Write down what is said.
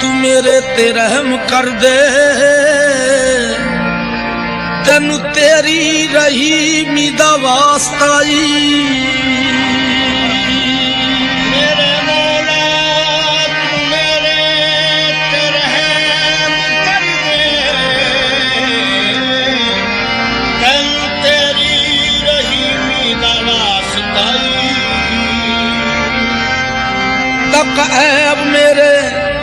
तू मेरे ते रहम कर दे, तेनू तेरी रहीमी दा वास्ताई। तक ऐब मेरे